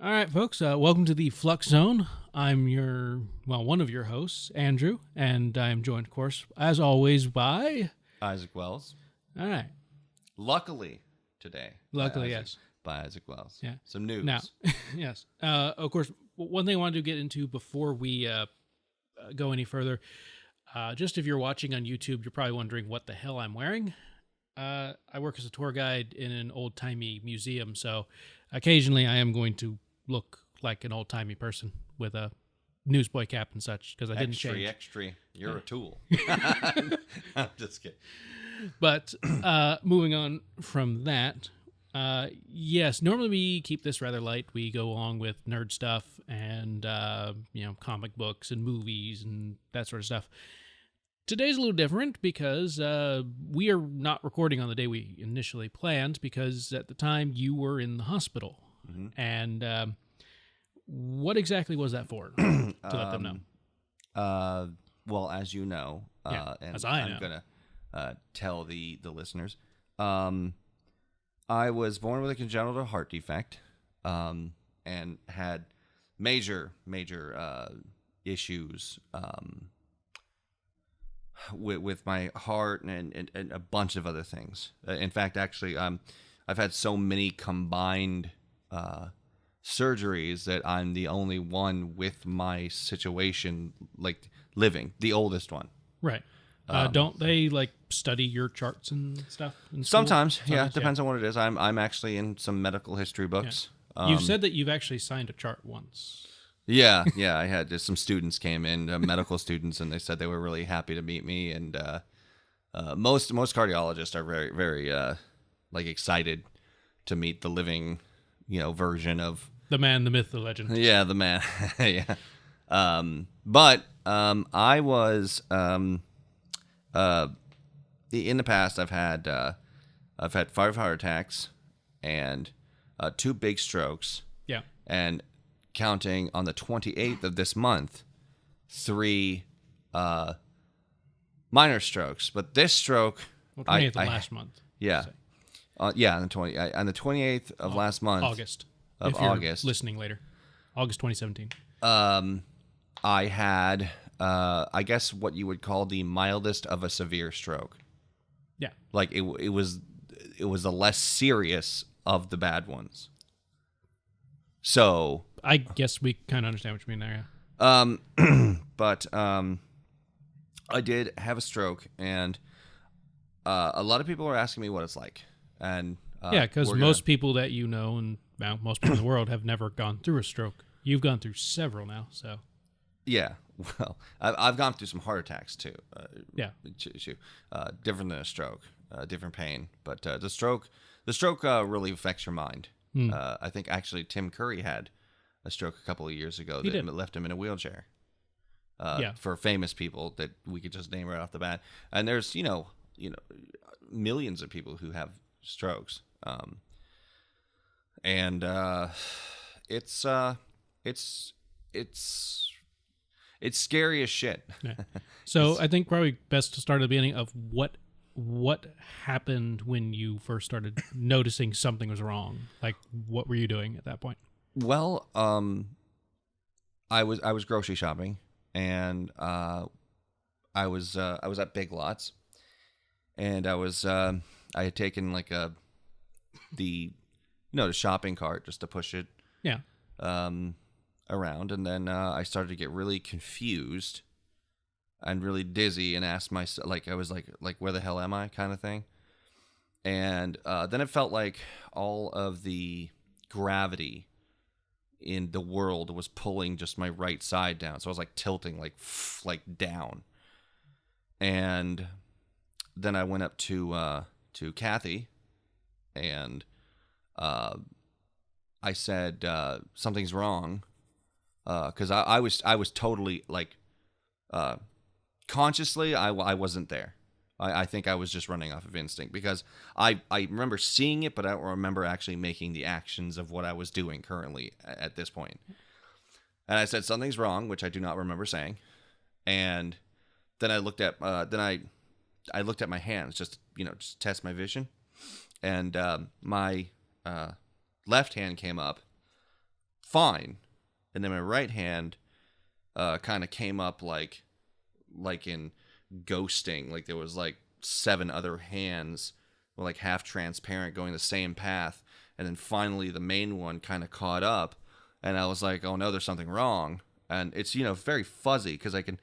All right, folks. Welcome to the Flux Zone. I'm one of your hosts, Andrew, and I am joined, of course, as always, by Isaak Wells. All right. Luckily today. Luckily, yes. By Isaak Wells. Yeah. Some news. Now, yes. Of course, one thing I wanted to get into before we go any further, just if you're watching on YouTube, you're probably wondering what the hell I'm wearing. I work as a tour guide in an old-timey museum, so occasionally I am going to look like an old-timey person with a newsboy cap and such, because I didn't change. Extra. You're a tool. I'm just kidding. But moving on from that, yes, normally we keep this rather light. We go along with nerd stuff and, comic books and movies and that sort of stuff. Today's a little different because we are not recording on the day we initially planned, because at the time you were in the hospital. Mm-hmm. And what exactly was that for? To let them know. Well, as you know, and as I know. I'm going to tell the listeners, I was born with a congenital heart defect and had major issues with my heart and a bunch of other things. In fact, actually, I've had so many combined surgeries that I'm the only one with my situation, like, living, the oldest one. Right. Don't they study your charts and stuff? In school? Sometimes, yeah. It depends on what it is. I'm actually in some medical history books. Yeah. You've said that you've actually signed a chart once. Yeah. I had just some students came in, medical students, and they said they were really happy to meet me. And most cardiologists are very, very excited to meet the living, version of the man, the myth, the legend. Yeah, the man. Yeah. But I was in the past I've had 5 heart attacks and 2 big strokes. Yeah. And counting on the 28th of this month, 3 minor strokes. But this stroke, 28th of last month. Yeah. On the 28th of last month, August. Of if you're August, listening later, August 2017. I had, I guess, what you would call the mildest of a severe stroke. Yeah. Like it was the less serious of the bad ones. So I guess we kind of understand what you mean there. Yeah. But I did have a stroke, and a lot of people are asking me what it's like, and because most people that you know, and most people in the world, have never gone through a stroke. You've gone through several now, so. Yeah, well, I've gone through some heart attacks too. Different than a stroke, different pain, but the stroke really affects your mind. I think actually Tim Curry had a stroke a couple of years ago that left him in a wheelchair. For famous people that we could just name right off the bat, and there's millions of people who have strokes, and it's scary as shit. Yeah. So I think probably best to start at the beginning of what happened when you first started noticing something was wrong. Like, what were you doing at that point? Well, I was grocery shopping, and I was at Big Lots, and I had taken the shopping cart just to push it. Yeah. Around, and then I started to get really confused and really dizzy, and asked myself, I was like where the hell am I, kind of thing. And then it felt like all of the gravity in the world was pulling just my right side down, so I was tilting down. And then I went up to Kathy, and I said something's wrong. Because I was totally consciously I wasn't there. I think I was just running off of instinct, because I remember seeing it, but I don't remember actually making the actions of what I was doing currently at this point. And I said something's wrong, which I do not remember saying. And then I looked at I looked at my hands just test my vision, and my left hand came up fine, and then my right hand kind of came up like in ghosting, like there was like 7 other hands were like half transparent going the same path, and then finally the main one kind of caught up, and I was like, oh no, there's something wrong. And it's, very fuzzy because I can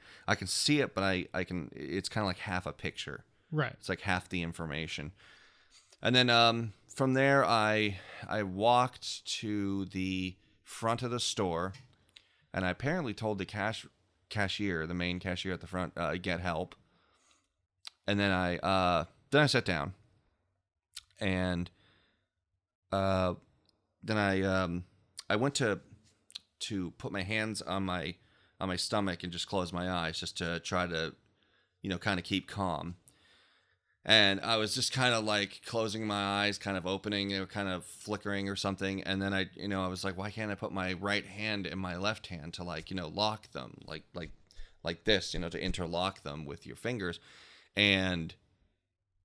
see it, but I can, it's kind of like half a picture. Right. It's like half the information. And then from there I walked to the front of the store, and I apparently told the cashier, the main cashier at the front, get help. And then I sat down, and then I went to put my hands on my stomach and just close my eyes just to try to, kind of keep calm. And I was just kind of like closing my eyes, kind of opening, they were kind of flickering or something. And then I was like, why can't I put my right hand in my left hand to like, lock them like this, to interlock them with your fingers. And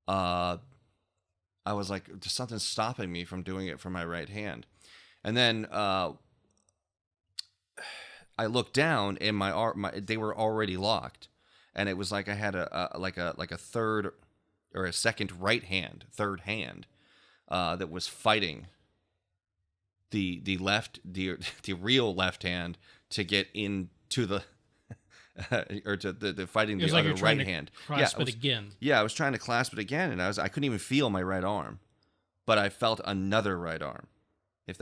I was like, there's something stopping me from doing it for my right hand. And then I looked down, and they were already locked, and it was like I had a third or a second third hand that was fighting the real left hand to get into the or to the fighting the other right hand. Clasp it again. Yeah, I was trying to clasp it again, and I couldn't even feel my right arm, but I felt another right arm. If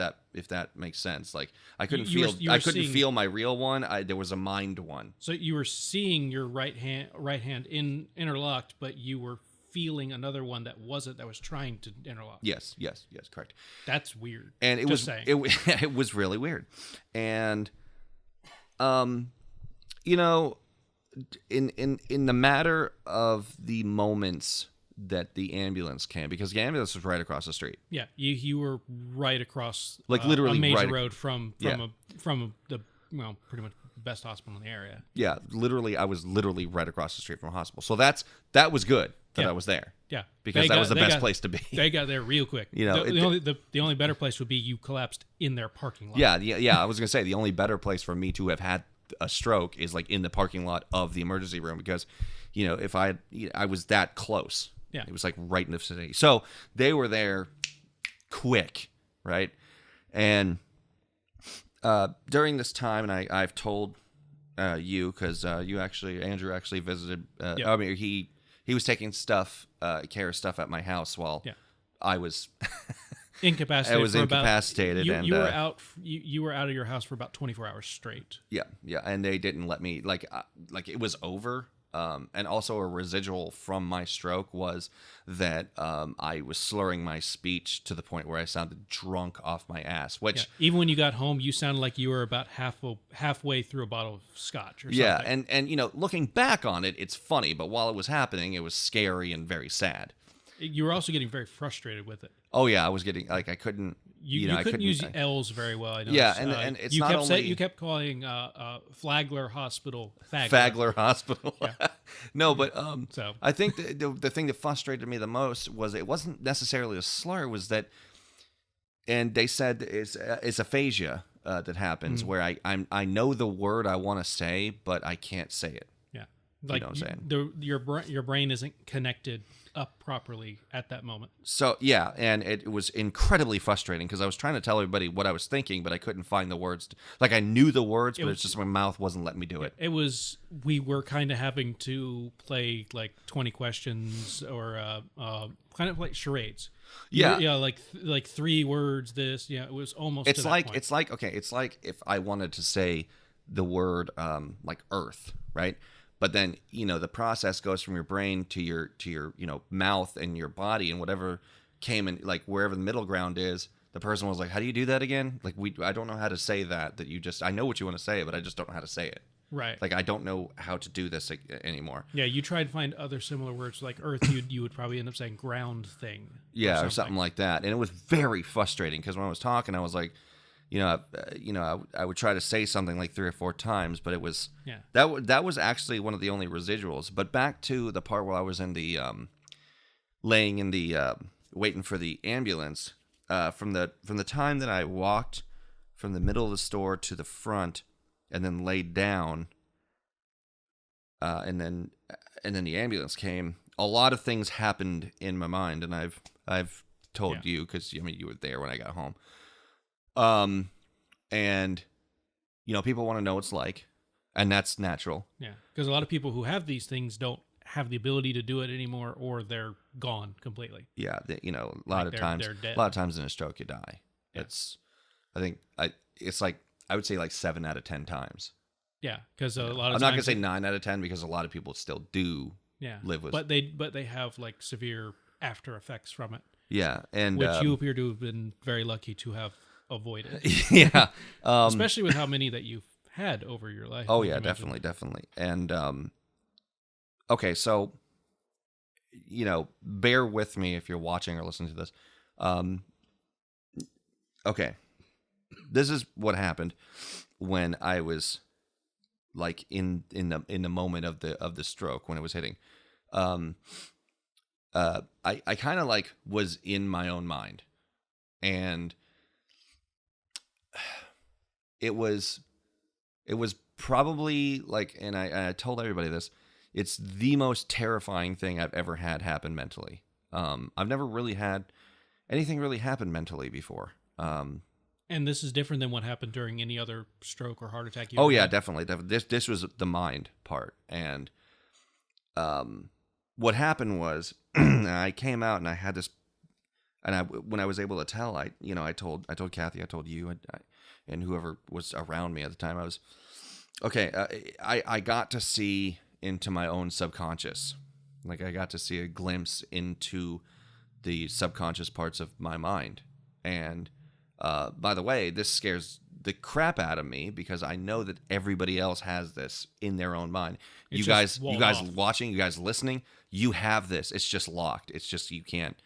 that makes sense, like I couldn't feel my real one. There was a mind one. So you were seeing your right hand interlocked, but you were feeling another one that was trying to interlock. Yes, correct. That's weird. And it was really weird. And in the matter of the moments that the ambulance came, because the ambulance was right across the street. Yeah, you were right across, like literally a major right road from the pretty much best hospital in the area. Yeah, I was literally right across the street from a hospital. So that was good that I was there. Yeah, because that was the best place to be. They got there real quick. The only better place would be you collapsed in their parking lot. Yeah. I was gonna say the only better place for me to have had a stroke is like in the parking lot of the emergency room, because if I was that close. Yeah. It was like right in the vicinity. So they were there quick, right? And during this time, and I've told you, because Andrew actually visited. I mean, he was taking care of stuff at my house while I was incapacitated. I was incapacitated. You were out. You were out of your house for about 24 hours straight. Yeah, and they didn't let me like it was over. And also a residual from my stroke was that I was slurring my speech to the point where I sounded drunk off my ass. Which even when you got home, you sounded like you were about halfway through a bottle of scotch or something. Yeah, and looking back on it, it's funny, but while it was happening, it was scary and very sad. You were also getting very frustrated with it. Oh yeah, I was getting like I couldn't. You couldn't use L's very well. I noticed. Yeah, and it's you not kept only you kept calling Flagler Hospital Fagler Hospital. Yeah. No, but so I think the thing that frustrated me the most was it wasn't necessarily a slur. Was that, and they said it's aphasia that happens where I know the word I want to say, but I can't say it. Yeah, like what I'm saying. Your brain isn't connected up properly at that moment. So yeah, and it was incredibly frustrating because I was trying to tell everybody what I was thinking, but I couldn't find the words. Like I knew the words, but it's just my mouth wasn't letting me do it. We were kind of having to play like 20 questions or kind of like charades. Yeah, like 3 words. This, it was almost. It's like if I wanted to say the word like Earth, right? But then, the process goes from your brain to your mouth and your body, and whatever came in, like wherever the middle ground is, the person was like, how do you do that again? Like I don't know how to say that I know what you want to say, but I just don't know how to say it. Right. Like I don't know how to do this anymore. Yeah. You try to find other similar words like earth. You would probably end up saying ground thing. Yeah. Or something like that. And it was very frustrating because when I was talking, I was like, I would try to say something like 3 or 4 times, but it was that was actually one of the only residuals. But back to the part where I was in the laying in the waiting for the ambulance. From the time that I walked from the middle of the store to the front, and then laid down, and then the ambulance came. A lot of things happened in my mind, and I've told you, because I mean you were there when I got home. And people want to know what it's like, and that's natural. Yeah, because a lot of people who have these things don't have the ability to do it anymore, or they're gone completely. Yeah, a lot of times in a stroke you die. Yeah. It's like I would say like 7 out of 10 times. Yeah, because a lot of I'm not gonna say 9 out of 10 because a lot of people still do live with. But they have like severe after effects from it. Yeah, and which you appear to have been very lucky to have avoided. Yeah, especially with how many that you've had over your life. Oh yeah, definitely. And okay, so bear with me if you're watching or listening to this. Okay, this is what happened when I was like in the moment of the stroke, when it was hitting. I kind of like was in my own mind, and it was probably like, and I told everybody this, it's the most terrifying thing I've ever had happen mentally. I've never really had anything really happen mentally before. And this is different than what happened during any other stroke or heart attack. Oh yeah, definitely. This was the mind part, and what happened was I came out and I had this, and when I was able to tell, I told Kathy, I told you, and whoever was around me at the time, I was okay. I got to see into my own subconscious, like I got to see a glimpse into the subconscious parts of my mind, and by the way, this scares the crap out of me because I know that everybody else has this in their own mind. You guys watching, you guys listening, you have this. It's just locked. It's just you can't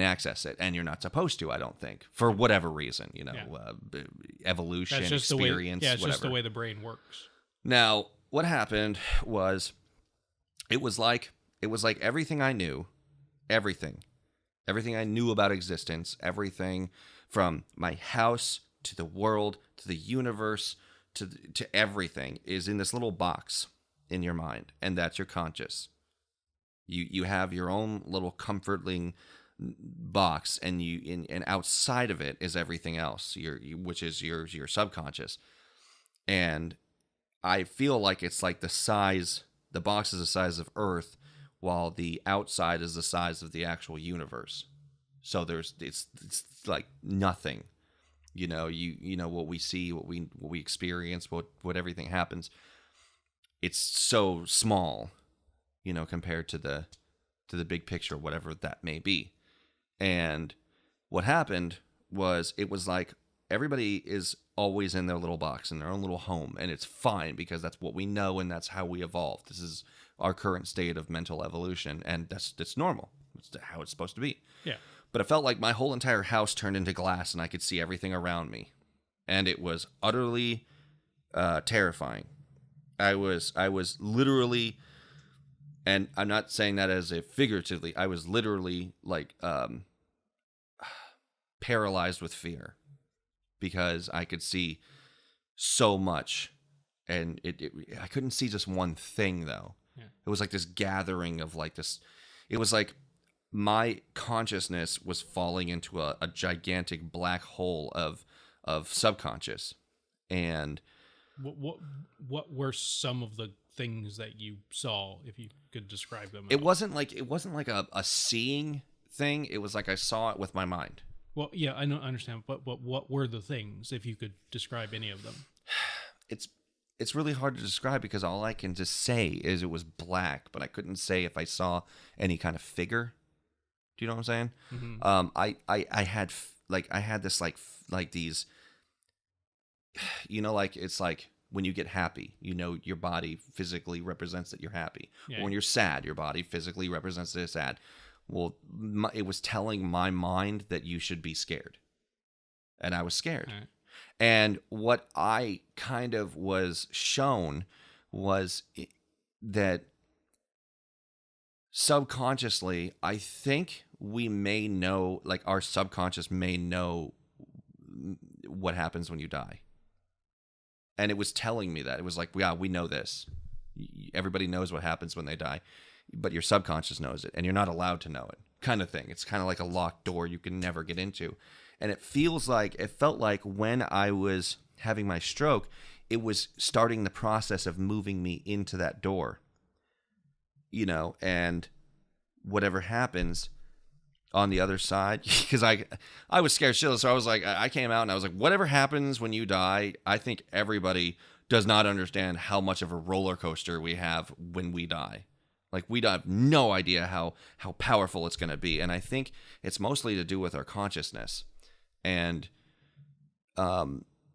access it, and you're not supposed to. I don't think, for whatever reason, evolution, experience, it's whatever. Just the way the brain works. Now, what happened was, it was like everything I knew, everything I knew about existence, everything from my house to the world to the universe to everything is in this little box in your mind, and that's your conscious. You have your own little comforting box, and and outside of it is everything else, which is your subconscious. And I feel like it's like the box is the size of Earth, while the outside is the size of the actual universe. So it's like nothing, what we see, what we experience, what everything happens. It's so small, compared to the big picture, whatever that may be. And what happened was, it was like everybody is always in their little box, in their own little home, and it's fine because that's what we know and that's how we evolved. This is our current state of mental evolution, and that's normal. It's how it's supposed to be. Yeah. But it felt like my whole entire house turned into glass, and I could see everything around me, and it was utterly terrifying. I was literally, and I'm not saying that as a figuratively, I was literally like paralyzed with fear, because I could see so much, and I couldn't see just one thing though. Yeah. It was like this gathering of like this. It was like my consciousness was falling into a gigantic black hole of subconscious. And what were some of the things that you saw, if you could describe them? It wasn't like a seeing thing. It was like I saw it with my mind. Well, yeah, I understand, but what were the things, if you could describe any of them? It's really hard to describe, because all I can just say is it was black, but I couldn't say if I saw any kind of figure. Do you know what I'm saying? Mm-hmm. I had this like these, like it's like when you get happy, your body physically represents that you're happy. Yeah. Or when you're sad, your body physically represents that it's sad. Well, it was telling my mind that you should be scared, and I was scared. Right. And what I kind of was shown was that subconsciously, I think we may know, like our subconscious may know what happens when you die. And it was telling me that. It was like, yeah, we know this. Everybody knows what happens when they die, but your subconscious knows it, and you're not allowed to know it, kind of thing. It's kind of like a locked door you can never get into. And it felt like when I was having my stroke, it was starting the process of moving me into that door, you know, and whatever happens on the other side, because I was scared shitless. So I was like, I came out and I was like, whatever happens when you die, I think everybody does not understand how much of a roller coaster we have when we die. Like, we have no idea how powerful it's going to be. And I think it's mostly to do with our consciousness. And,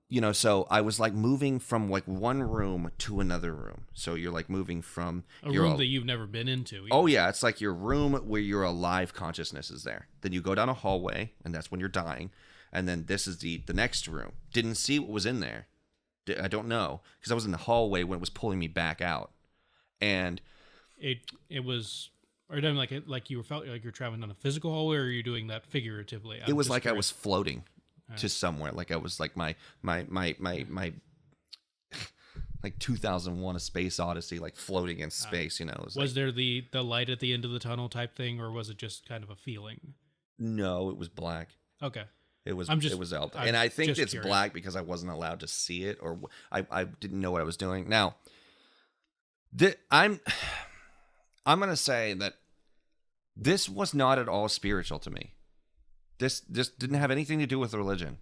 you know, so I was like moving from like one room to another room. So you're like moving from a room that you've never been into. Either. Oh yeah. It's like your room where your alive consciousness is there. Then you go down a hallway, and that's when you're dying. And then this is the next room. Didn't see what was in there. I don't know, because I was in the hallway when it was pulling me back out. And it was, or I mean, like you felt like you're traveling down a physical hallway, or you're doing that figuratively. It was like I was floating to somewhere. Like I was like my like 2001: A Space Odyssey, like floating in space. You know. Was there the light at the end of the tunnel type thing, or was it just kind of a feeling? No, it was black. Okay. It was Zelda. And I think it's curious. black because I wasn't allowed to see it, or I didn't know what I was doing. Now, I'm going to say that this was not at all spiritual to me. This didn't have anything to do with religion.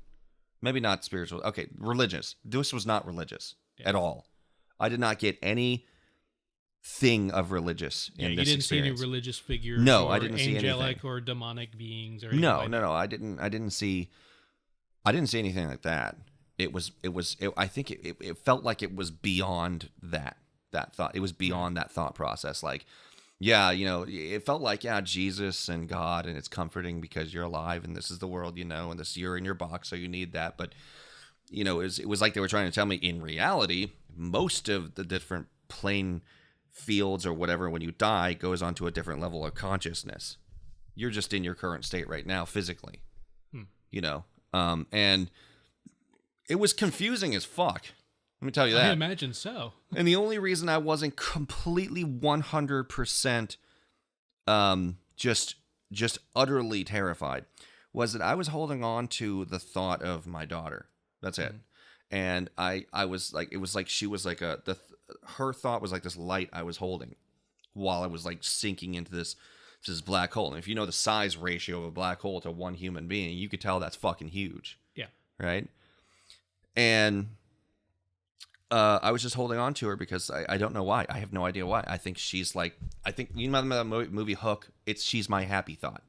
Maybe not spiritual. Okay, religious. This was not religious at all. I did not get any thing of religious in this experience. You didn't see any religious figures. No, I didn't see anything. Angelic or demonic beings or anything. No. I didn't see anything like that. I think it felt like it was beyond that thought. It was beyond that thought process. Like, yeah, you know, it felt like, yeah, Jesus and God, and it's comforting because you're alive and this is the world, you know, and you're in your box, so you need that. But, you know, it was like they were trying to tell me, in reality, most of the different plane fields or whatever, when you die, goes onto a different level of consciousness. You're just in your current state right now physically, you know, and it was confusing as fuck. Let me tell you that. I imagine so. And the only reason I wasn't completely 100% just utterly terrified was that I was holding on to the thought of my daughter. That's it. And I was like, it was like she was like her thought was like this light I was holding while I was like sinking into this black hole. And if you know the size ratio of a black hole to one human being, you could tell that's fucking huge. Yeah. Right? And I was just holding on to her because I don't know why. I have no idea why. I think she's like, you know that movie Hook? She's my happy thought.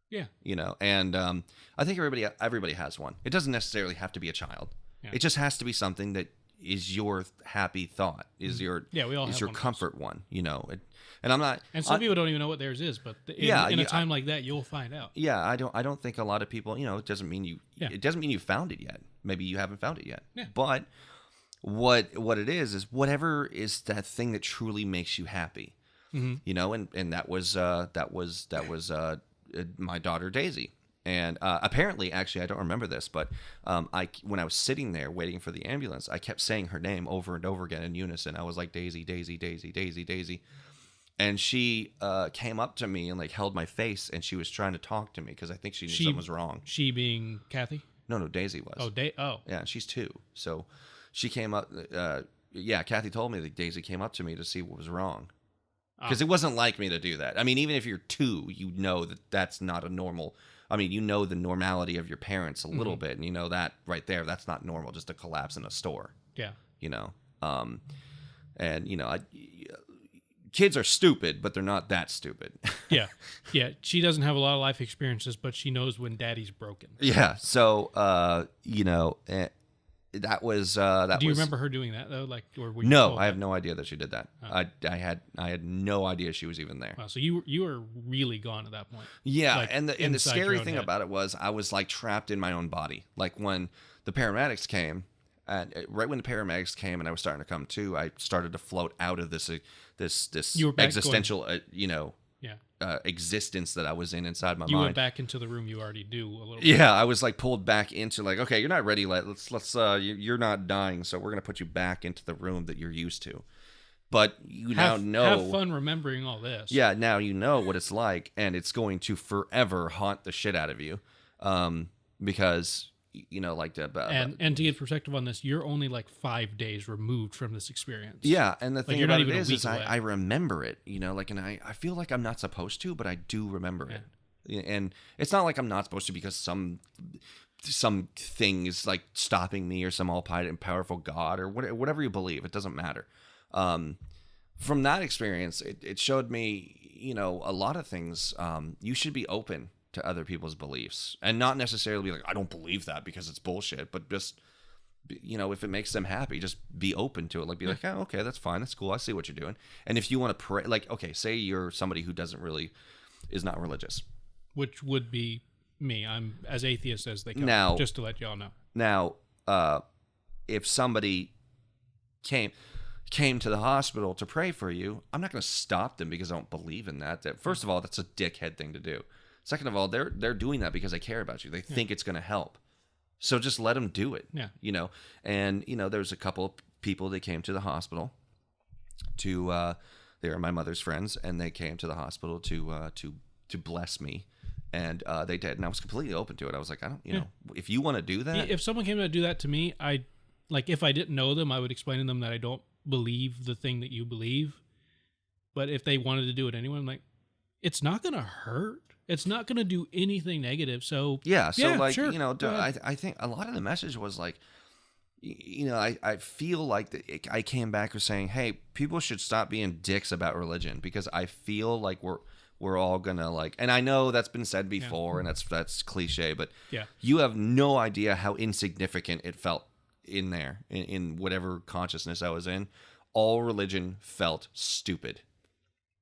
Yeah. You know, and I think everybody has one. It doesn't necessarily have to be a child. Yeah. It just has to be something that is your happy thought, is your comfort one, you know. And I'm not. And some people don't even know what theirs is, but in a time like that, you'll find out. Yeah, I don't think a lot of people, you know, it doesn't mean you found it yet. Maybe you haven't found it yet. Yeah. But what it is whatever is that thing that truly makes you happy. Mm-hmm. You know, and that was my daughter Daisy. And apparently, actually, I don't remember this, but when I was sitting there waiting for the ambulance, I kept saying her name over and over again in unison. I was like, Daisy, Daisy, Daisy, Daisy, Daisy. And she came up to me and like held my face, and she was trying to talk to me because I think she knew something was wrong. She being Kathy? No, Daisy was. Oh. Yeah, she's 2. So she came up. Kathy told me that Daisy came up to me to see what was wrong. Because it wasn't like me to do that. I mean, even if you're 2, you know that that's not a normal. I mean, you know the normality of your parents a little bit, and you know that right there, that's not normal, just to collapse in a store. Yeah. You know, and you know, kids are stupid, but they're not that stupid. Yeah. She doesn't have a lot of life experiences, but she knows when daddy's broken. Yeah. So, you know, that was that. Do you remember her doing that though? Like, or were you no, I have no idea that she did that. Oh. I had no idea she was even there. Wow, so you were really gone at that point. Yeah, like, and the scary thing about it was I was like trapped in my own body. Like when the paramedics came, and right when the paramedics came, and I was starting to come to, I started to float out of this existential, you existence that I was in inside my You mind. went back into the room you already knew a little bit. Yeah, I was like pulled back into like, okay, you're not ready. You're not dying, so we're gonna put you back into the room that you're used to. But you now know. Have fun remembering all this. Yeah, now you know what it's like, and it's going to forever haunt the shit out of you, because like the. And to get perspective on this, you're only like 5 days removed from this experience. Yeah, and the thing you're not about even it a is week away. I remember it, and I feel like I'm not supposed to, but I do remember it. And it's not like I'm not supposed to because some thing is like stopping me or some all-powerful and powerful God or whatever you believe. It doesn't matter. From that experience, it showed me, a lot of things. You should be open to other people's beliefs and not necessarily be like, I don't believe that because it's bullshit, but just, if it makes them happy, just be open to it. Like, be like, oh, okay, that's fine. That's cool. I see what you're doing. And if you want to pray, like, okay, say you're somebody who is not religious. Which would be me. I'm as atheist as they come, Now, just to let y'all know. Now, if somebody came to the hospital to pray for you, I'm not going to stop them because I don't believe in that. First of all, that's a dickhead thing to do. Second of all, they're doing that because they care about you. They think it's going to help. So just let them do it. Yeah. And there's a couple of people that came to the hospital they were my mother's friends, and they came to the hospital to bless me. And they did, and I was completely open to it. I was like, I don't, if you want to do that. If someone came to do that to me, if I didn't know them, I would explain to them that I don't believe the thing that you believe. But if they wanted to do it anyway, I'm like, it's not going to hurt. It's not going to do anything negative. So yeah. So like, sure. I think a lot of the message was like, I feel like I came back with saying, hey, people should stop being dicks about religion, because I feel like we're all gonna like, and I know that's been said before, and that's cliche, but you have no idea how insignificant it felt in there, in whatever consciousness I was in. All religion felt stupid.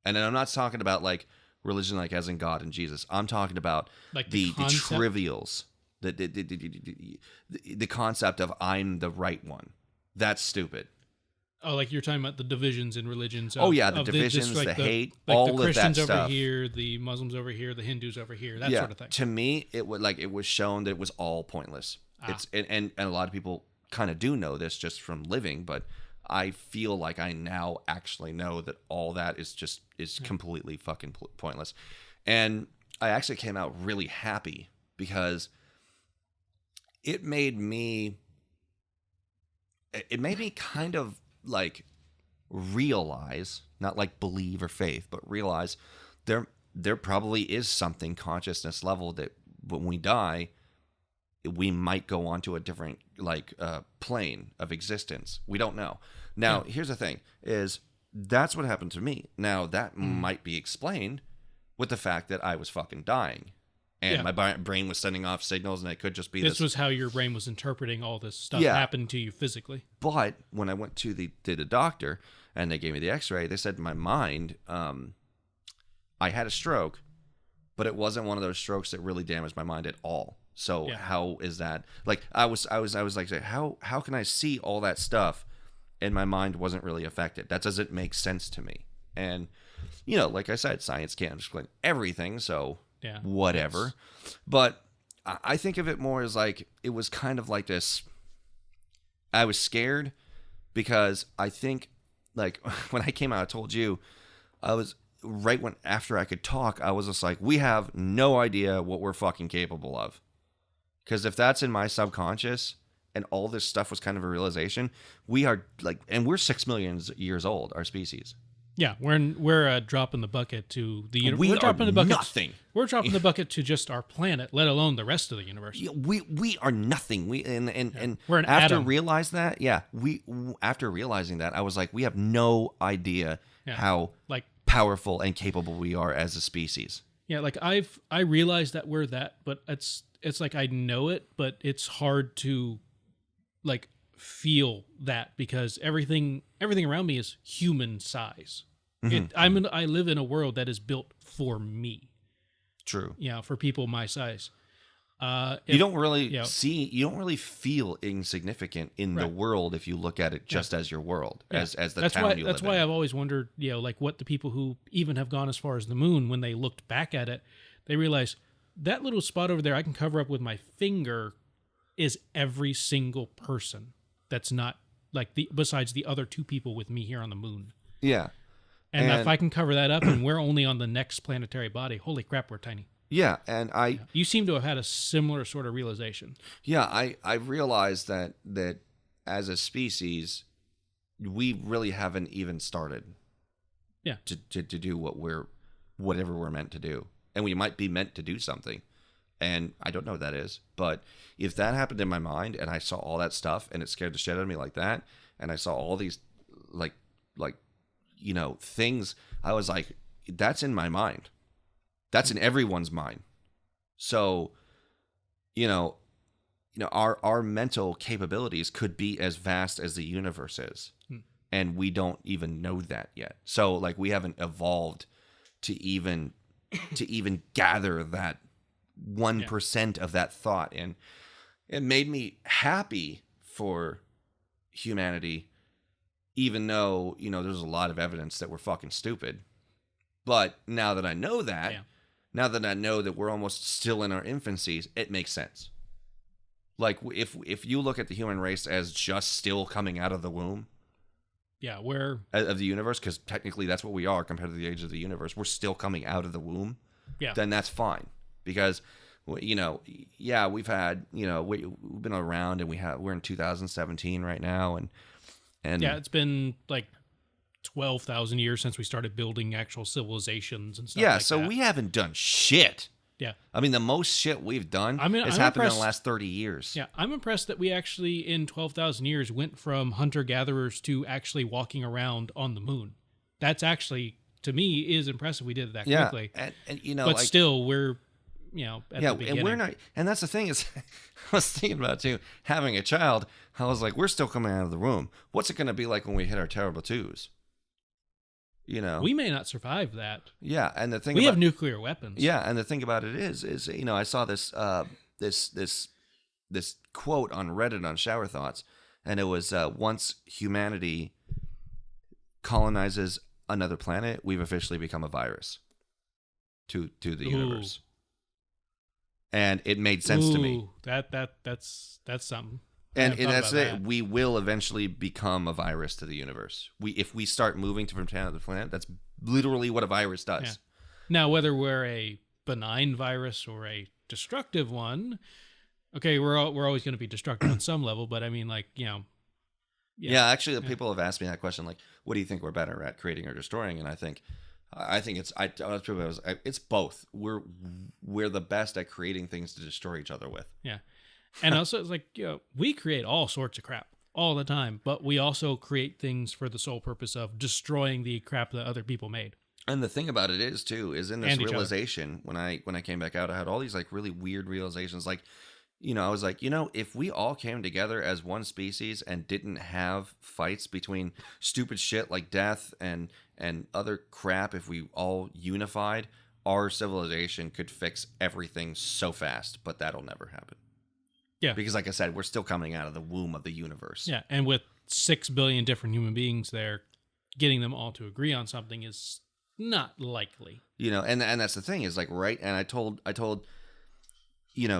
And then I'm not talking about like religion like as in God and Jesus. I'm talking about like the trivials, the concept of I'm the right one. That's stupid. Oh, like you're talking about the divisions in religions. The divisions, the hate, like all the of that Christians stuff. over here, the Muslims over here, the Hindus over here, that sort of thing. To me, it was shown that it was all pointless. It's and a lot of people kind of do know this just from living, but I feel like I now actually know that all that is completely fucking pointless. And I actually came out really happy because it made me kind of like realize, not like believe or faith, but realize there probably is something consciousness level that when we die, we might go on to a different plane of existence. We don't know. Now, here's the thing is that's what happened to me. Now that might be explained with the fact that I was fucking dying. And my brain was sending off signals, and it could just be this. This was how your brain was interpreting all this stuff happening to you physically. But when I went to the doctor and they gave me the x-ray, they said my mind, I had a stroke, but it wasn't one of those strokes that really damaged my mind at all. So how is that? Like I was like, how can I see all that stuff and my mind wasn't really affected? That doesn't make sense to me. And like I said, science can't explain everything, so whatever. But I think of it more as like it was kind of like this. I was scared because I think like when I came out, I told you I was after I could talk, I was just like, we have no idea what we're fucking capable of. Because if that's in my subconscious and all this stuff was kind of a realization, we are like, and we're 6 million years old, our species. Yeah, we're a drop in the bucket to the universe. We're dropping the bucket. Nothing. We're dropping the bucket to just our planet, let alone the rest of the universe. Yeah, we are nothing. And we're an after atom. After realizing that, I was like, we have no idea how powerful and capable we are as a species. Yeah, like I realize that we're that, but it's like I know it, but it's hard to like feel that because everything around me is human size. Mm-hmm. I live in a world that is built for me. True. Yeah, for people my size. You don't really you don't really feel insignificant in the world if you look at it just as your world, as the town you live in. That's why I've always wondered, like what the people who even have gone as far as the moon, when they looked back at it, they realized that little spot over there I can cover up with my finger is every single person that's not like besides the other 2 people with me here on the moon. Yeah. And if I can cover that up and we're only on the next planetary body, holy crap, we're tiny. Yeah, and You seem to have had a similar sort of realization. Yeah, I realized that as a species, we really haven't even started. Yeah. To do whatever we're meant to do, and we might be meant to do something, and I don't know what that is. But if that happened in my mind, and I saw all that stuff, and it scared the shit out of me like that, and I saw all these like things, I was like, that's in my mind. That's in everyone's mind. So, our mental capabilities could be as vast as the universe is. And we don't even know that yet. So, like, we haven't evolved to even gather that 1% of that thought. And it made me happy for humanity, even though, there's a lot of evidence that we're fucking stupid. But now that I know that, now that I know that we're almost still in our infancies, it makes sense. Like, if you look at the human race as just still coming out of the womb, of the universe, because technically that's what we are compared to the age of the universe, we're still coming out of the womb. Then that's fine, because we've had we've been around, and we're in 2017 right now, and it's been like 12,000 years since we started building actual civilizations and stuff. So we haven't done shit. I mean, the most shit we've done has happened in the last 30 years. I'm impressed that we actually, in 12,000 years, went from hunter-gatherers to actually walking around on the moon. That's actually, to me, is impressive. We did it that quickly. And but still, we're, at the beginning. And we're not, and that's the thing is, I was thinking about, too, having a child, I was like, we're still coming out of the womb. What's it going to be like when we hit our terrible 2s? We may not survive that. Yeah, and the thing we have nuclear weapons. Yeah, and the thing about it is I saw this this quote on Reddit on Shower Thoughts, and it was once humanity colonizes another planet, we've officially become a virus to the universe. And it made sense to me. That's something. And that's it. We will eventually become a virus to the universe. If we start moving from planet to planet, that's literally what a virus does. Yeah. Now, whether we're a benign virus or a destructive one, okay, we're always going to be destructive on some level. But I mean, actually, people have asked me that question, like, what do you think we're better at, creating or destroying? And I think it's both. We're the best at creating things to destroy each other with. Yeah. And also, it's like, we create all sorts of crap all the time, but we also create things for the sole purpose of destroying the crap that other people made. And the thing about it is, too, is in this realization, when I came back out, I had all these like really weird realizations. Like, I was like, if we all came together as one species and didn't have fights between stupid shit like death and other crap, if we all unified, our civilization could fix everything so fast, but that'll never happen. Yeah. Because like I said, we're still coming out of the womb of the universe. Yeah. And with 6 billion different human beings there, getting them all to agree on something is not likely. And that's the thing is like, right. And I told,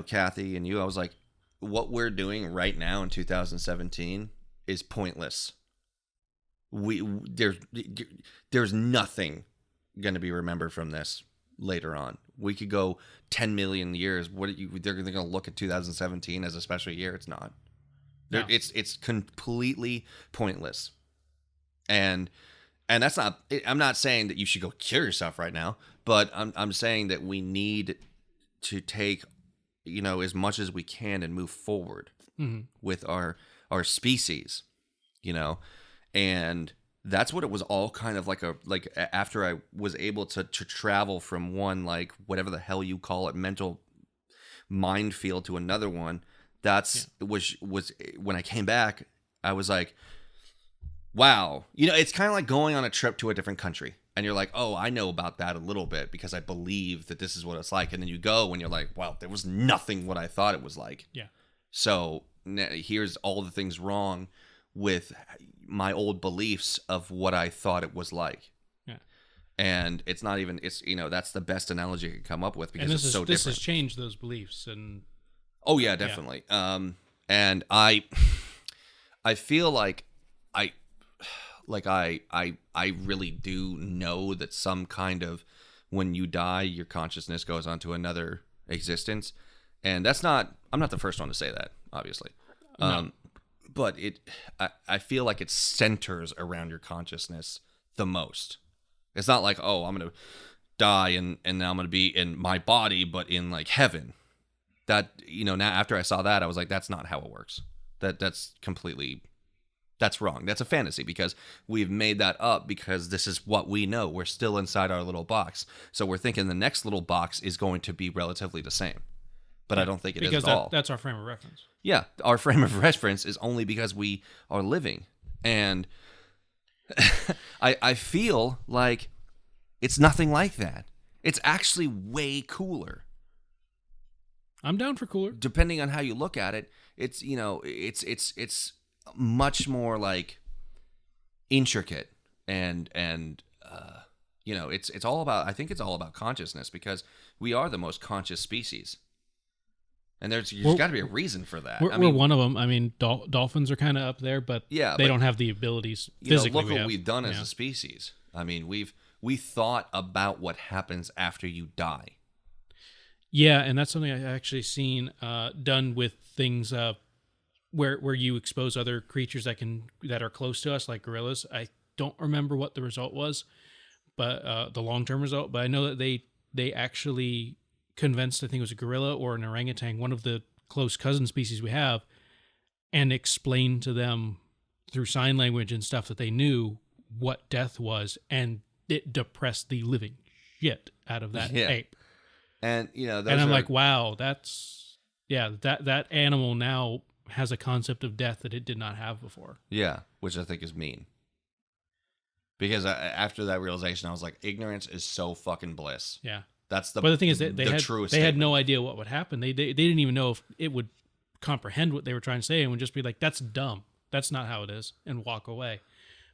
Kathy and you, I was like, what we're doing right now in 2017 is pointless. There's nothing going to be remembered from this later on. We could go 10 million years. They're going to look at 2017 as a special year? It's not. No. It's completely pointless. And that's not. I'm not saying that you should go kill yourself right now, but I'm saying that we need to take, as much as we can and move forward with our species, and that's what it was all kind of like after I was able to travel from one, like whatever the hell you call it, mental minefield to another one. Was when I came back, I was like, wow, it's kind of like going on a trip to a different country. and you're like, oh, I know about that a little bit because I believe that this is what it's like. And then you go and you're like, wow, there was nothing what I thought it was like. Yeah. So here's all the things wrong with my old beliefs of what I thought it was like. Yeah. And it's not even, that's the best analogy I can come up with because it's so different. This has changed those beliefs. And oh yeah, definitely. Yeah. And I feel like I really do know that some kind of, when you die, your consciousness goes on to another existence. And I'm not the first one to say that, obviously. No. But I feel like it centers around your consciousness the most. It's not like, oh, I'm going to die and now I'm going to be in my body, but in like heaven. That, now after I saw that, I was like, that's not how it works. That's wrong. That's a fantasy because we've made that up because this is what we know. We're still inside our little box. So we're thinking the next little box is going to be relatively the same. But I don't think it is at all. That's our frame of reference. Yeah, our frame of reference is only because we are living. And I feel like it's nothing like that. It's actually way cooler. I'm down for cooler. Depending on how you look at it, it's it's much more like intricate and it's all about, I think it's all about consciousness because we are the most conscious species. And there's got to be a reason for that. We're one of them. I mean, dolphins are kind of up there, but they don't have the abilities physically. Look what we've done as a species. I mean, we thought about what happens after you die. Yeah, and that's something I actually seen done with things where you expose other creatures that are close to us, like gorillas. I don't remember what the result was, but the long-term result. But I know that they actually convinced, I think it was a gorilla or an orangutan, one of the close cousin species we have, and explained to them through sign language and stuff that they knew what death was, and it depressed the living shit out of that ape. And I'm like, wow, that animal now has a concept of death that it did not have before. Yeah, which I think is mean. Because after that realization, I was like, ignorance is so fucking bliss. Yeah. That's the. But the thing is, they had no idea what would happen. They didn't even know if it would comprehend what they were trying to say, and would just be like, "That's dumb. That's not how it is," and walk away.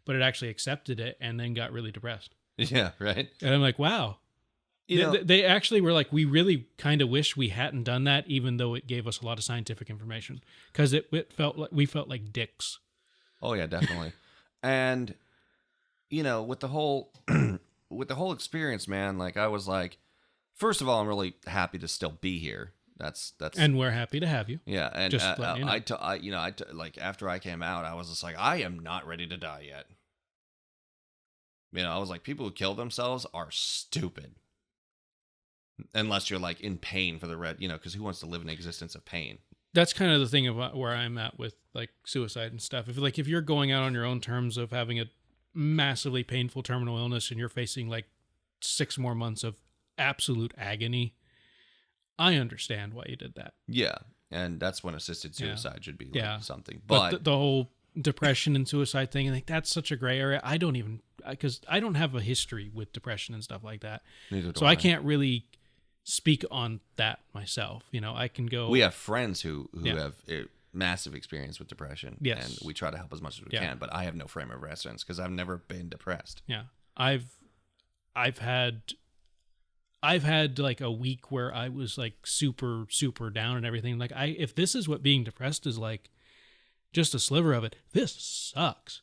But it actually accepted it, and then got really depressed. Yeah, right. And I'm like, wow. They actually were like, we really kind of wish we hadn't done that, even though it gave us a lot of scientific information, because it felt like we felt like dicks. Oh yeah, definitely. And with the whole experience, man, like I was like, first of all, I'm really happy to still be here. That's and we're happy to have you. Yeah, and just you know. like after I came out, I was just like, I am not ready to die yet. I was like, people who kill themselves are stupid. Unless you're like in pain for the because who wants to live in an existence of pain? That's kind of the thing about where I'm at with like suicide and stuff. If you're going out on your own terms of having a massively painful terminal illness and you're facing like 6 more months of absolute agony, I understand why you did that. Yeah, and that's when assisted suicide should be like something. But the whole depression and suicide thing, like that's such a gray area. I don't even, because I don't have a history with depression and stuff like that. Neither do so I can't really speak on that myself. I can go. We have friends who have a massive experience with depression. Yes. And we try to help as much as we can, but I have no frame of reference because I've never been depressed. Yeah. I've had like a week where I was like super, super down and everything. Like if this is what being depressed is like, just a sliver of it, this sucks.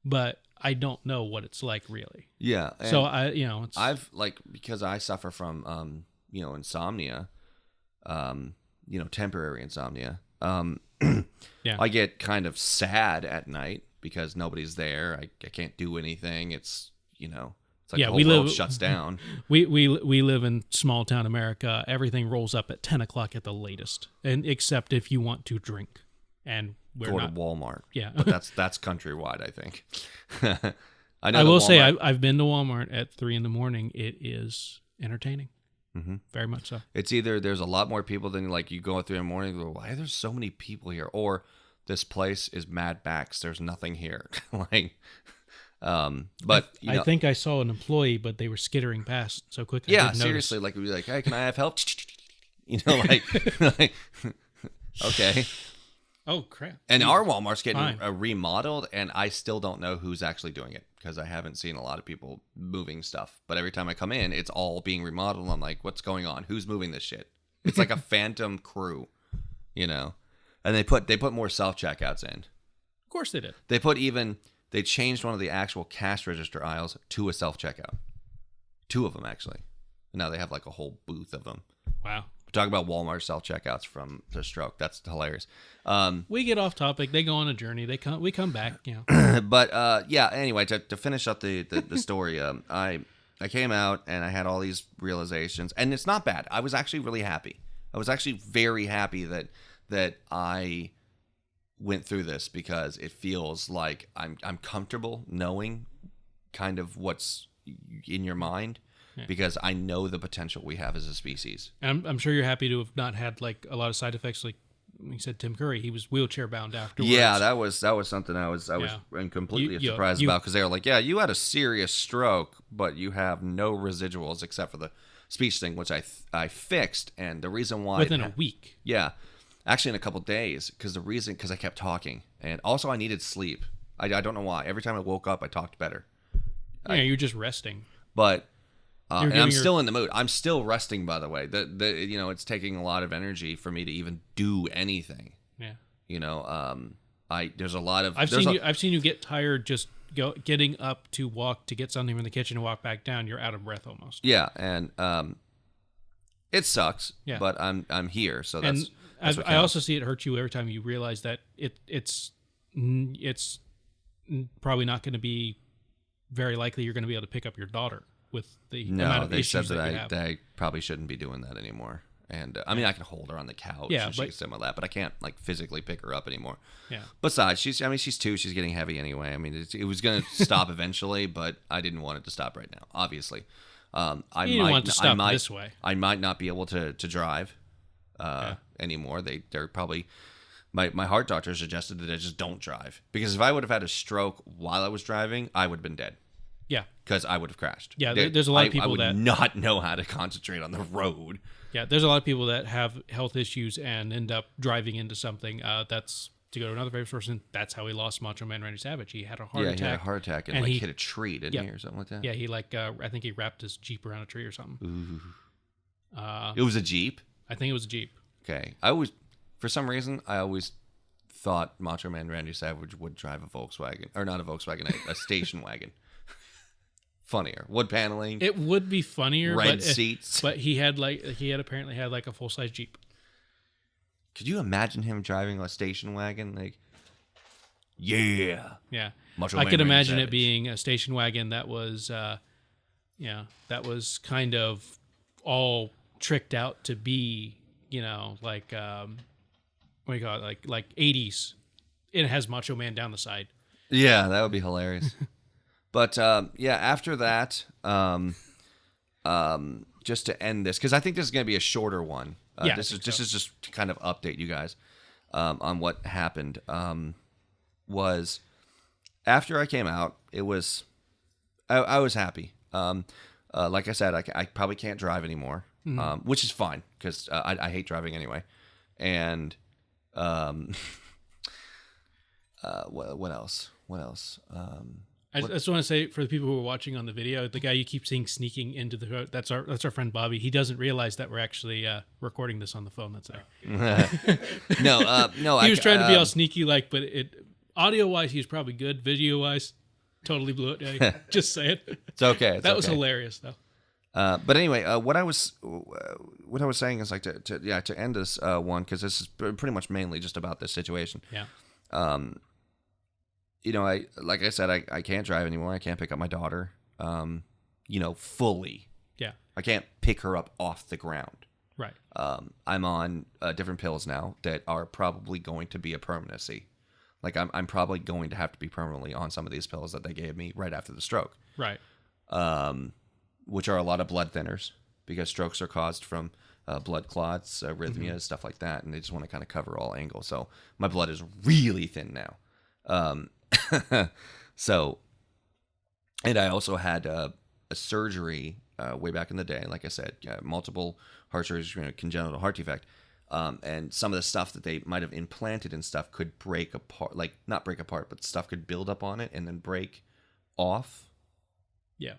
But I don't know what it's like really. Yeah. So I've because I suffer from, insomnia, temporary insomnia. I get kind of sad at night because nobody's there. I can't do anything. It's, it's like the whole world shuts down. We live in small town America. Everything rolls up at 10 o'clock at the latest, and except if you want to drink, and we're go not. to Walmart. Yeah, but that's countrywide, I think. I will say I've been to Walmart at 3 a.m. It is entertaining. Mm-hmm. Very much so. It's either there's a lot more people than like you go at 3 a.m. and go, why are there so many people here? Or this place is Mad Max. There's nothing here. But you know, I think I saw an employee, but they were skittering past so quick. I yeah, didn't seriously, notice. like we'd be like, hey, can I have help? You know, like okay. Oh crap! And our Walmart's getting Fine. remodeled, and I still don't know who's actually doing it because I haven't seen a lot of people moving stuff. But every time I come in, it's all being remodeled. I'm like, what's going on? Who's moving this shit? It's like a phantom crew, you know. And they put more self checkouts in. Of course they did. They changed one of the actual cash register aisles to a self checkout. 2 of them actually. Now they have like a whole booth of them. Wow. We're talking about Walmart self checkouts from the Stroke. That's hilarious. We get off topic. They go on a journey. We come back. You know. But yeah. Anyway, to finish up the story, I came out and I had all these realizations, and it's not bad. I was actually really happy. I was actually very happy that I went through this because it feels like I'm comfortable knowing kind of what's in your mind. Yeah. Because I know the potential we have as a species. And I'm sure you're happy to have not had like a lot of side effects. Like we said, Tim Curry, he was wheelchair bound afterwards. Yeah, that was something I was completely surprised about because they were like, yeah, you had a serious stroke, but you have no residuals except for the speech thing, which I fixed. And the reason why within a week. Yeah, actually in a couple days because I kept talking, and also I needed sleep. I don't know why. Every time I woke up, I talked better. Yeah, you're just resting. But. And I'm still in the mood. I'm still resting, by the way. It's taking a lot of energy for me to even do anything. Yeah. You know, there's a lot of. I've seen you get tired just getting up to walk to get something from the kitchen and walk back down. You're out of breath almost. Yeah, and it sucks. Yeah. But I'm here, so that's. I also see it hurt you every time you realize that it's probably not going to be very likely you're going to be able to pick up your daughter. With the amount of issues that I probably shouldn't be doing that anymore. And I mean, I can hold her on the couch and she can sit in my lap, but I can't like physically pick her up anymore. Yeah. Besides, she's 2. She's getting heavy anyway. I mean, it was going to stop eventually, but I didn't want it to stop right now. Obviously, you didn't want it to stop this way. I might not be able to drive anymore. They're probably. My heart doctor suggested that I just don't drive because if I would have had a stroke while I was driving, I would have been dead. Yeah. Because I would have crashed. Yeah, there's a lot of people I would not know how to concentrate on the road. Yeah, there's a lot of people that have health issues and end up driving into something. That's, to go to another famous person, that's how he lost Macho Man Randy Savage. He had a heart attack. Yeah, he had a heart attack and he hit a tree, didn't he, or something like that? Yeah, he I think he wrapped his Jeep around a tree or something. Ooh. It was a Jeep? I think it was a Jeep. Okay. For some reason, I always thought Macho Man Randy Savage would drive a Volkswagen. Or not a Volkswagen, a station wagon. Funnier wood paneling. It would be funnier. Red seats. But he apparently had like a full size Jeep. Could you imagine him driving a station wagon? Like, yeah. I could imagine it being a station wagon that was, that was kind of all tricked out to be, like, what do you call it? Like 80s. It has Macho Man down the side. Yeah, that would be hilarious. But after that, just to end this, because I think this is going to be a shorter one. This is just to kind of update you guys on what happened. Was after I came out, it was I was happy. Like I said, I probably can't drive anymore, which is fine because I hate driving anyway. And what else? I just want to say for the people who are watching on the video, the guy you keep seeing sneaking into the that's our friend Bobby. He doesn't realize that we're actually recording this on the phone. That's there. No. He was trying to be all sneaky like, but audio wise, he was probably good. Video wise, totally blew it. Yeah, just say it. It's okay. That was hilarious though. But anyway, what I was saying is like to end this one because this is pretty much mainly just about this situation. Yeah. Like I said, I can't drive anymore. I can't pick up my daughter, fully. Yeah. I can't pick her up off the ground. Right. I'm on different pills now that are probably going to be a permanency. Like I'm probably going to have to be permanently on some of these pills that they gave me right after the stroke. Right. Which are a lot of blood thinners because strokes are caused from blood clots, arrhythmias, stuff like that, and they just want to kind of cover all angles. So my blood is really thin now. So And I also had a surgery way back in the day. Like I said, multiple heart surgeries, congenital heart defect. And some of the stuff that they might have implanted and stuff could break apart, like not break apart, but stuff could build up on it and then break off. Yeah.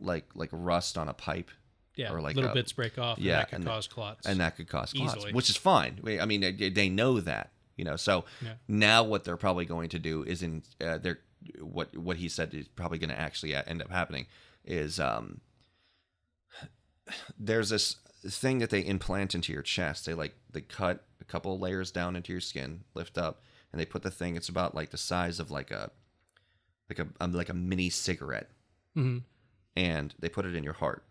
Like rust on a pipe. Yeah. Or like little bits break off. Yeah, And that could cause clots. And that could cause clots, easily. which is fine. I mean, they know that, So now what they're probably going to do is what he said is probably going to actually end up happening is there's this thing that they implant into your chest. They cut a couple layers down into your skin, lift up, and they put the thing. It's about like the size of like a mini cigarette, mm-hmm. and they put it in your heart,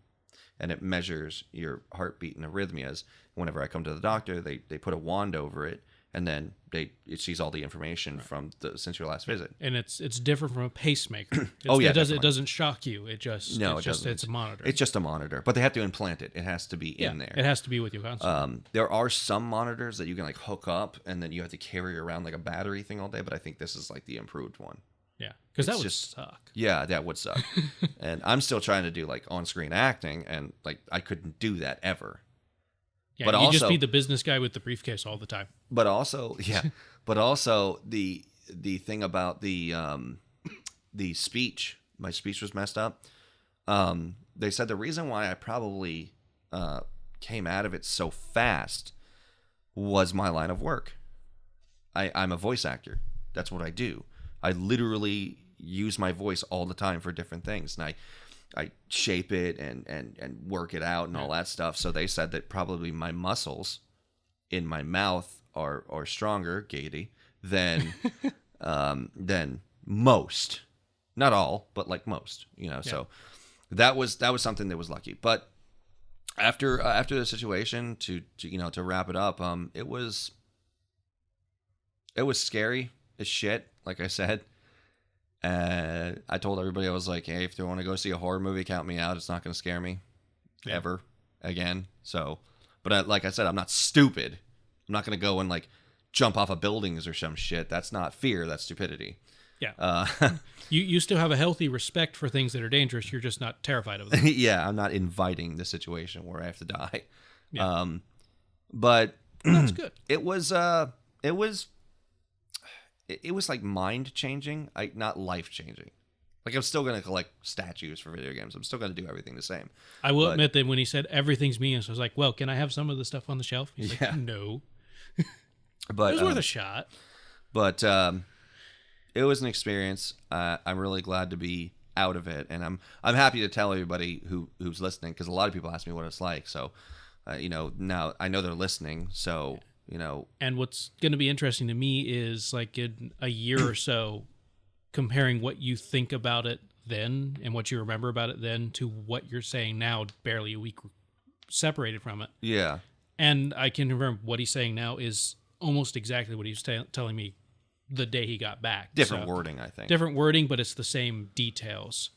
and it measures your heartbeat and arrhythmias. Whenever I come to the doctor, they put a wand over it, and then it sees all the information from since your last visit. And it's different from a pacemaker. Definitely. It doesn't shock you. It's a monitor. It's just a monitor, but they have to implant it. It has to be in there. It has to be with you constantly. There are some monitors that you can like hook up, and then you have to carry around like a battery thing all day. But I think this is like the improved one. Yeah, because that would suck. Yeah, that would suck. And I'm still trying to do like on-screen acting, and like I couldn't do that ever. Yeah, but you also, just be the business guy with the briefcase all the time. But also, but also the thing about the speech, my speech was messed up. They said the reason why I probably came out of it so fast was my line of work. I'm a voice actor. That's what I do. I literally use my voice all the time for different things, and I shape it and work it out and all that stuff. So they said that probably my muscles in my mouth are stronger, Gaiety, than most. Not all, but like most, So that was something that was lucky. But after the situation, to wrap it up, it was scary as shit, like I said. I told everybody, I was like, hey, if they want to go see a horror movie, count me out. It's not going to scare me ever again. So, but like I said, I'm not stupid. I'm not going to go and like jump off of buildings or some shit. That's not fear. That's stupidity. Yeah. You still have a healthy respect for things that are dangerous. You're just not terrified of them. Yeah. I'm not inviting the situation where I have to die. Yeah. But that's good. It was like mind changing, not life changing. Like I'm still gonna collect statues for video games. I'm still gonna do everything the same. I will admit that when he said everything's meaningless, I was like, "Well, can I have some of the stuff on the shelf?" He's like, "No." But it was worth a shot. But it was an experience. I'm really glad to be out of it, and I'm happy to tell everybody who's listening, because a lot of people ask me what it's like. So, now I know they're listening. So. And what's going to be interesting to me is like in a year or so, comparing what you think about it then and what you remember about it then to what you're saying now, barely a week separated from it. Yeah. And I can remember what he's saying now is almost exactly what he was telling me the day he got back. Different wording, I think. Different wording, but it's the same details.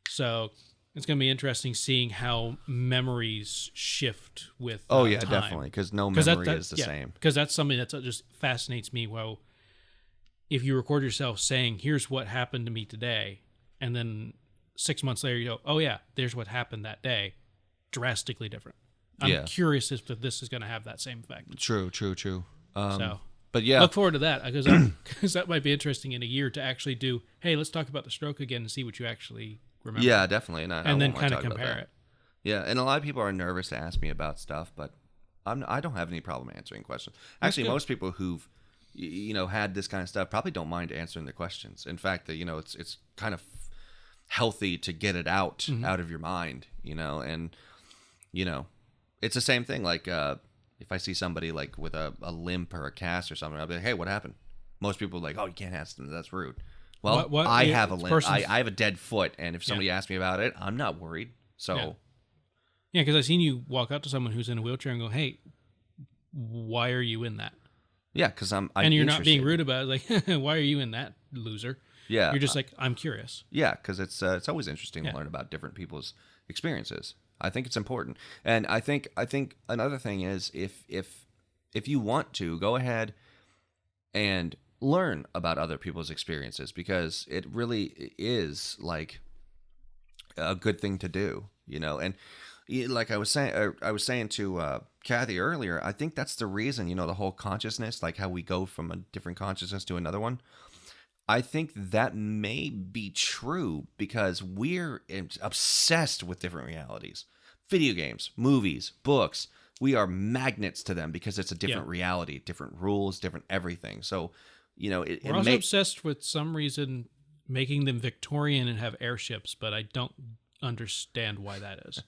So it's going to be interesting seeing how memories shift with time. Definitely, because no memory is the same. Because that's something that just fascinates me. Well, if you record yourself saying, here's what happened to me today, and then 6 months later you go, oh yeah, there's what happened that day, drastically different. I'm curious if this is going to have that same effect. True. But yeah, look forward to that, because that might be interesting in a year to actually do, hey, let's talk about the stroke again and see what you actually remember. Yeah, definitely. And then kind of compare it. Yeah, and a lot of people are nervous to ask me about stuff, but I don't have any problem answering questions. Actually, most people who've had this kind of stuff probably don't mind answering the questions. In fact, it's kind of healthy to get it out of your mind, and it's the same thing. Like if I see somebody like with a limp or a cast or something, I'll be like, hey, what happened? Most people are like, oh, you can't ask them. That's rude. Well, I have a limp. I have a dead foot, and if somebody asks me about it, I'm not worried. So, yeah, because I've seen you walk up to someone who's in a wheelchair and go, "Hey, why are you in that?" Yeah, because I'm and you're interested. Not being rude about it. Like, why are you in that, loser? Yeah, you're just like, I'm curious. Yeah, because it's always interesting to learn about different people's experiences. I think it's important, and I think another thing is if you want to go ahead and learn about other people's experiences, because it really is like a good thing to do, and like I was saying to Kathy earlier, I think that's the reason, the whole consciousness, like how we go from a different consciousness to another one. I think that may be true because we're obsessed with different realities. Video games, movies, books, we are magnets to them because it's a different reality, different rules, different everything. So, we're also obsessed with some reason making them Victorian and have airships, but I don't understand why that is.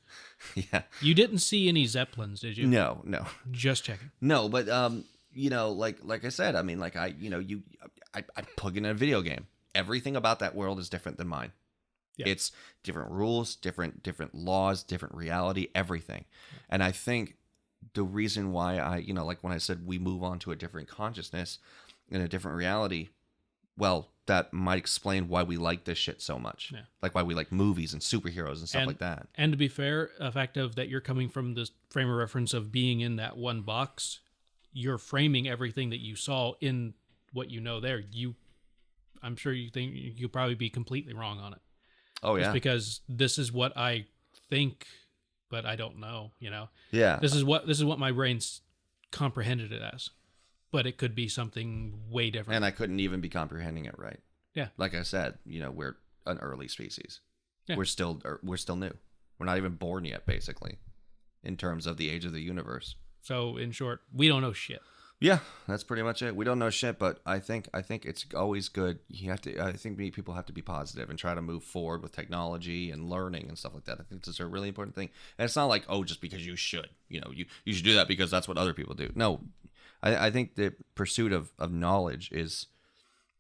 Yeah. You didn't see any Zeppelins, did you? No. Just checking. No, but like I said, I mean, like I plug in a video game. Everything about that world is different than mine. Yeah. It's different rules, different laws, different reality, everything. Yeah. And I think the reason why like when I said we move on to a different consciousness in a different reality, well, that might explain why we like this shit so much. Yeah. Like why we like movies and superheroes and stuff like that. And to be fair, the fact of that you're coming from this frame of reference of being in that one box, you're framing everything that you saw in what you know there. I'm sure you think you'll probably be completely wrong on it. Oh, yeah. Just because this is what I think, but I don't know, Yeah. This is what my brain's comprehended it as. But it could be something way different. And I couldn't even be comprehending it right. Yeah. Like I said, we're an early species. Yeah. We're still new. We're not even born yet, basically, in terms of the age of the universe. So, in short, we don't know shit. Yeah, that's pretty much it. We don't know shit, but I think it's always good. I think people have to be positive and try to move forward with technology and learning and stuff like that. I think this is a really important thing. And it's not like, oh, just because you should, you should do that because that's what other people do. No, I think the pursuit of knowledge is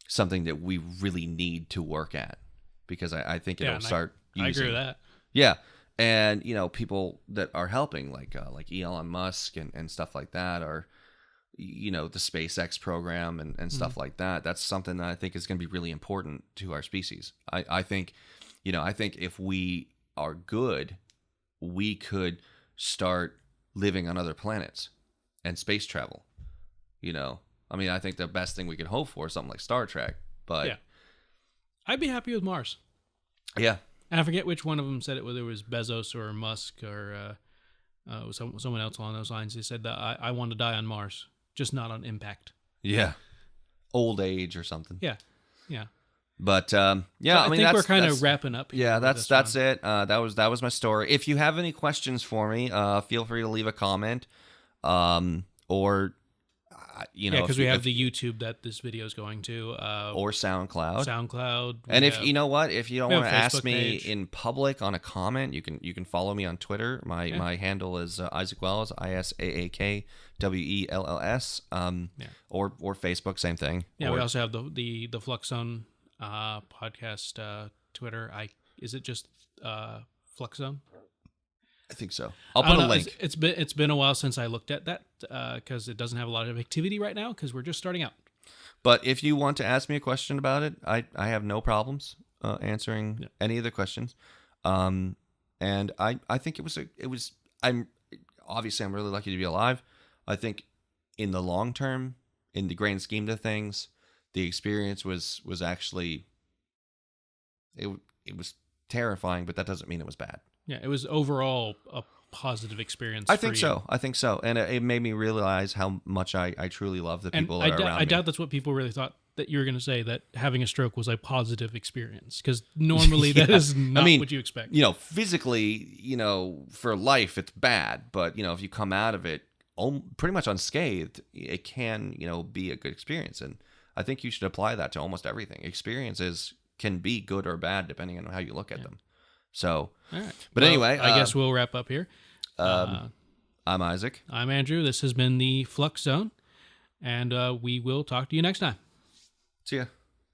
something that we really need to work at because I think it'll start using. I agree with that. Yeah. And, people that are helping like Elon Musk and stuff like that are, the SpaceX program and stuff like that. That's something that I think is going to be really important to our species. I think if we are good, we could start living on other planets and space travel. I think the best thing we could hope for is something like Star Trek, but yeah, I'd be happy with Mars. Yeah. And I forget which one of them said it, whether it was Bezos or Musk or someone else along those lines. They said that I want to die on Mars. Just not on impact. Yeah. Old age or something. Yeah. But so I think we're kind of wrapping up here. Yeah, that's it. That was my story. If you have any questions for me, feel free to leave a comment. Or because we have the YouTube that this video is going to, or SoundCloud. And if you know what, if you don't want to ask me page. in public on a comment, you can follow me on Twitter. My handle is Isaak Wells, ISAAK WELLS. Or Facebook, same thing. Yeah, we also have the Flux Zone podcast Twitter. Is it just Flux Zone? I think so. I'll put a link. It's been a while since I looked at that because it doesn't have a lot of activity right now because we're just starting out. But if you want to ask me a question about it, I have no problems answering any of the questions. And I think I'm really lucky to be alive. I think in the long term, in the grand scheme of things, the experience was actually it was terrifying, but that doesn't mean it was bad. Yeah, it was overall a positive experience. I think so. And it made me realize how much I truly love the people that are around me. I doubt that's what people really thought that you were going to say, that having a stroke was a positive experience, because normally that is not what you expect. Physically, for life, it's bad. But, if you come out of it pretty much unscathed, it can, be a good experience. And I think you should apply that to almost everything. Experiences can be good or bad depending on how you look at them. So, all right. But anyway, I guess we'll wrap up here. I'm Isaac. I'm Andrew. This has been the Flux Zone, and we will talk to you next time. See ya.